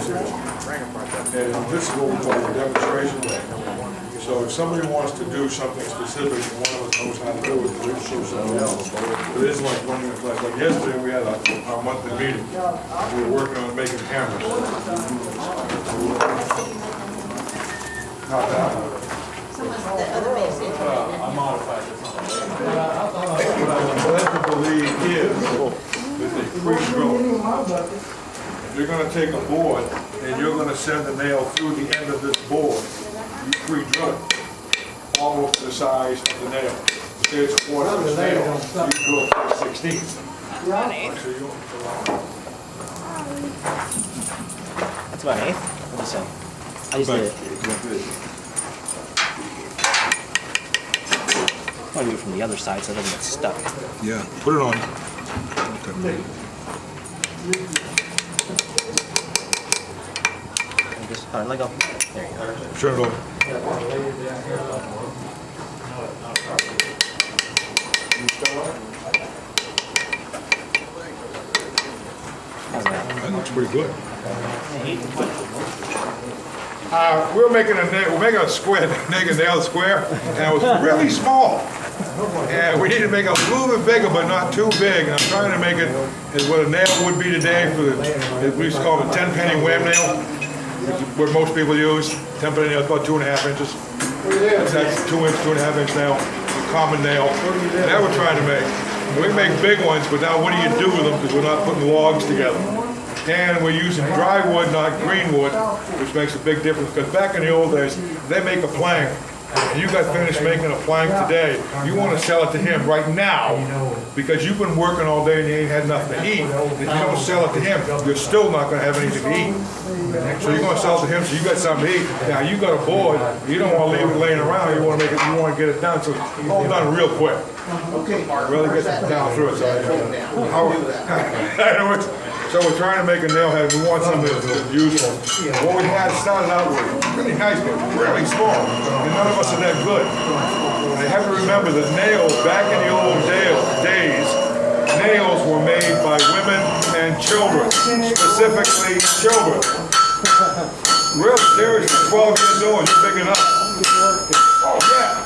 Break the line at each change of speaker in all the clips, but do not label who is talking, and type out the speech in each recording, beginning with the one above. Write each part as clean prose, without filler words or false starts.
And this is what we call a demonstration. So if somebody wants to do something specific, and one of us knows how to do it, we can show somebody else. But it's like running a class. Like yesterday, we had our monthly meeting. We were working on making cameras. Not that one.
I modified it.
What I'm led to believe is that they pre-drill it. You're going to take a board and you're going to send the nail through the end of this board. You pre-drill it almost to the size of the nail. Say it's a quarter-inch nail, you drill it to 1/16.
That's about an eighth. What do you say? I just did it. I want to do it from the other side so it doesn't get stuck.
Yeah, put it on. Okay.
Just, all right, let go. There you go.
Turn it over.
How's that?
That looks pretty good. We're making a square, making a nail square, and it was really small. And we need to make it a little bit bigger, but not too big. And I'm trying to make it as what a nail would be today for the, we used to call it a 10-penny wham nail, what most people use. 10-penny nail is about 2.5 inches. That's 2-inch, 2.5-inch nail, a common nail. And that we're trying to make. We make big ones, but now what do you do with them? Because we're not putting logs together. And we're using dry wood, not green wood, which makes a big difference. Because back in the old days, they make a plank, and you got finished making a plank today. You want to sell it to him right now, because you've been working all day and you ain't had nothing to eat. If you don't sell it to him, you're still not going to have anything to eat. So you're going to sell it to him, so you got something to eat. Now you got a board, you don't want to leave it laying around. You want to make it, you want to get it done. So it's all done real quick. Really get down through it. So we're trying to make a nail head. We want something that's useful. What we had started out with really nice, but really small. And none of us are that good. And you have to remember that nails, back in the old days, nails were made by women and children, specifically children. Real serious, 12 years old, you're big enough. Oh, yeah.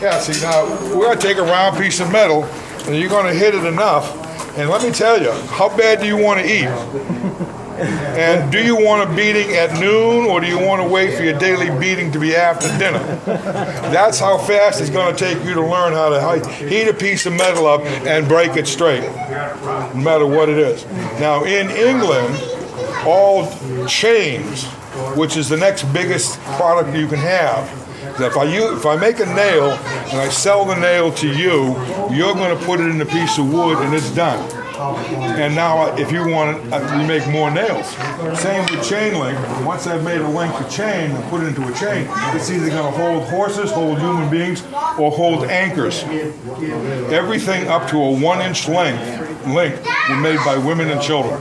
Yeah, see now, we're going to take a round piece of metal and you're going to hit it enough. And let me tell you, how bad do you want to eat? And do you want a beating at noon or do you want to wait for your daily beating to be after dinner? That's how fast it's going to take you to learn how to heat a piece of metal up and break it straight, no matter what it is. Now in England, all chains, which is the next biggest product you can have, if I make a nail and I sell the nail to you, you're going to put it in a piece of wood and it's done. And now if you want it, we make more nails. Same with chain link. Once I've made a length of chain and put it into a chain, it's either going to hold horses, hold human beings, or hold anchors. Everything up to a 1-inch length were made by women and children.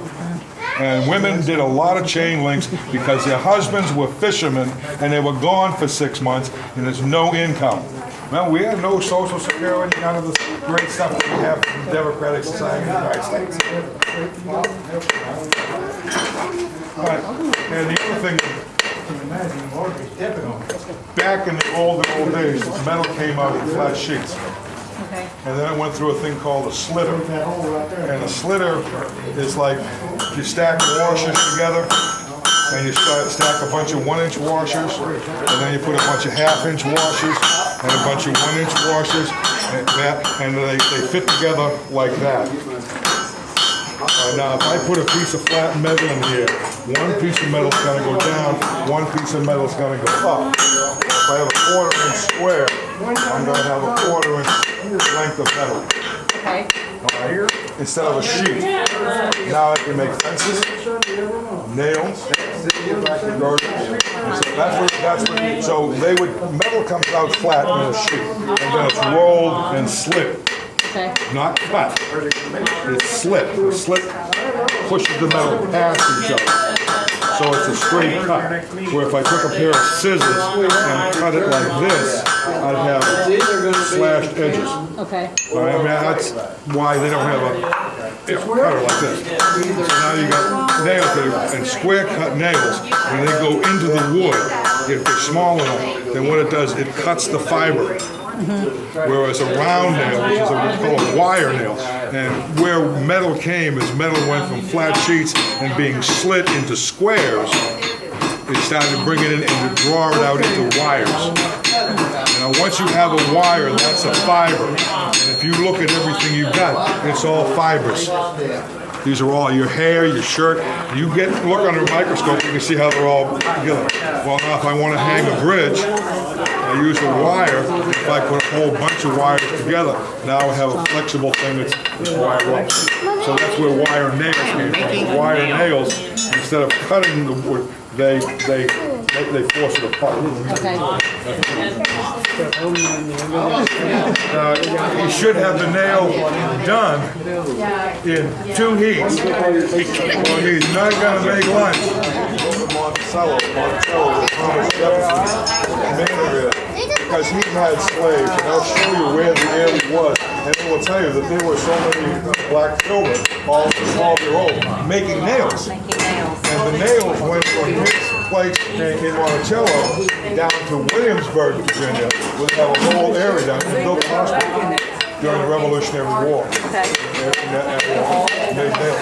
And women did a lot of chain links because their husbands were fishermen and they were gone for 6 months and there's no income. Well, we had no social security, none of the great stuff that we have in the Democratic Society of the United States. But, and the other thing, back in the old days, metal came out in flat sheets.
Okay.
And then it went through a thing called a slitter. And a slitter is like you stack washers together and you stack a bunch of 1-inch washers and then you put a bunch of 1/2-inch washers and a bunch of 1-inch washers and they fit together like that. Now if I put a piece of flat metal in here, one piece of metal is going to go down, one piece of metal is going to go up. If I have a 1/4-inch square, I'm going to have a 1/4-inch length of metal.
Okay.
Right? Instead of a sheet. Now I can make fences, nails, girders. So metal comes out flat in a sheet, and then it's rolled and slit.
Okay.
Not flat. It's slit. The slit pushes the metal past each other. So it's a straight cut. Where if I took a pair of scissors and cut it like this, I'd have slashed edges.
Okay.
I mean, that's why they don't have cut it like this. So now you got nails that are, and square cut nails, when they go into the wood, if they're small enough, then what it does, it cuts the fiber. Whereas a round nail, which is we call a wire nail, and where metal came is metal went from flat sheets and being slit into squares, it started to bring it in and to draw it out into wires. Now once you have a wire, that's a fiber. And if you look at everything you've got, it's all fibers. These are all your hair, your shirt. You look under a microscope, you can see how they're all together. Well, now if I want to hang a bridge, I use a wire. If I put a whole bunch of wires together, now I have a flexible thing that's wire ropes. So that's where wire nails came from. Wire nails, instead of cutting the wood, they force it apart. You should have the nail done in 2 heats. Well, he's not going to make lunch. Because he had slaves, and I'll show you where the area was, and it will tell you that there were so many black children, all 12-year-olds, making nails. And the nails went from his place in Monticello down to Williamsburg, Virginia, where they have a whole area down there, built a hospital during the Revolutionary War. And made nails.